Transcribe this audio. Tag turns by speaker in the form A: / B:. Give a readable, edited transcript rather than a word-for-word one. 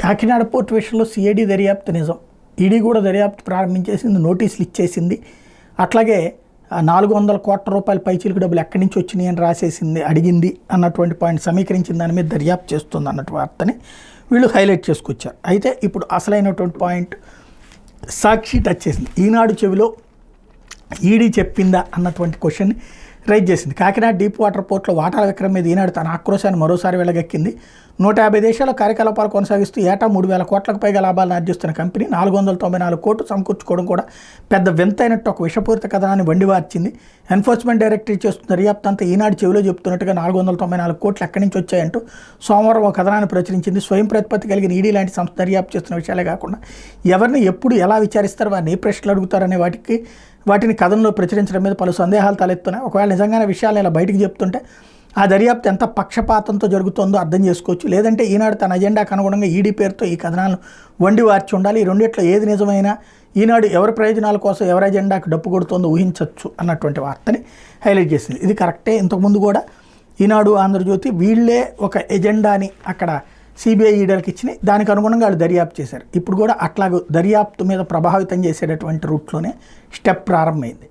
A: Kakinada port విషయంలో CID దర్యాప్తు నిజం. ఈడీ కూడా దర్యాప్తు ప్రారంభించేసింది, నోటీసులు ఇచ్చేసింది. అట్లాగే 400 కోట్ల రూపాయల పైచీలకు డబ్బులు ఎక్కడి నుంచి వచ్చినాయి అని రాసేసింది, అడిగింది అన్నటువంటి పాయింట్ సమీకరించిన దాని మీద దర్యాప్తు చేస్తుంది అన్నట్టు వార్తని వీళ్ళు హైలైట్ చేసుకొచ్చారు. అయితే ఇప్పుడు అసలైనటువంటి పాయింట్ సాక్షి టచ్ చేసింది. ఈనాడు చెవిలో ఈడీ చెప్పిందా అన్నటువంటి క్వశ్చన్ని రైజ్ చేసింది. కాకినాడ డీప్ వాటర్ పోర్ట్లో వాటాల విక్రయం మీద ఈనాడు తన ఆక్రోశాన్ని మరోసారి వెళ్ళగక్కింది. 150 దేశాల్లో కార్యకలాపాలు కొనసాగిస్తూ ఏటా 3,000 కోట్లకు పైగా లాభాలను ఆర్జిస్తున్న కంపెనీ 494 కోట్లు సమకూర్చుకోవడం కూడా పెద్ద వింతైనట్టు ఒక విషపూరిత కథనాన్ని వండివార్చింది. ఎన్ఫోర్స్మెంట్ డైరెక్టరేట్ చేస్తున్న దర్యాప్తు అంతా ఈనాడు చెవిలో చెప్తున్నట్టుగా 494 కోట్లు ఎక్కడి నుంచి వచ్చాయంటూ సోమవారం ఒక కథనాన్ని ప్రచురించింది. స్వయం ప్రతిపత్తి కలిగిన ఈడీ లాంటి సంస్థ దర్యాప్తు చేస్తున్న విషయాలే కాకుండా ఎవరిని ఎప్పుడు ఎలా విచారిస్తారు, వారిని ఏ ప్రశ్నలు అడుగుతారనే వాటిని కథనంలో ప్రచురించడం మీద పలు సందేహాలు తలెత్తున్నాయి. ఒకవేళ నిజంగానే విషయాలు ఇలా బయటికి చెప్తుంటే ఆ దర్యాప్తు ఎంత పక్షపాతంతో జరుగుతుందో అర్థం చేసుకోవచ్చు. లేదంటే ఈనాడు తన అజెండాకు అనుగుణంగా ఈడీ పేరుతో ఈ కథనాలను వండి వార్చి ఉండాలి. ఈ రెండిట్లో ఏది నిజమైనా ఈనాడు ఎవరి ప్రయోజనాల కోసం ఎవరి అజెండాకు డప్పు కొడుతుందో ఊహించవచ్చు అన్నటువంటి వార్తని హైలైట్ చేసింది. ఇది కరెక్టే. ఇంతకుముందు కూడా ఈనాడు, ఆంధ్రజ్యోతి వీళ్ళే ఒక ఎజెండాని అక్కడ సిబిఐ ఈడీలకు ఇచ్చినాయి. దానికి అనుగుణంగా వాళ్ళు దర్యాప్తు చేశారు. ఇప్పుడు కూడా అట్లాగూ దర్యాప్తు మీద ప్రభావితం చేసేటటువంటి రూట్లోనే స్టెప్ ప్రారంభమైంది.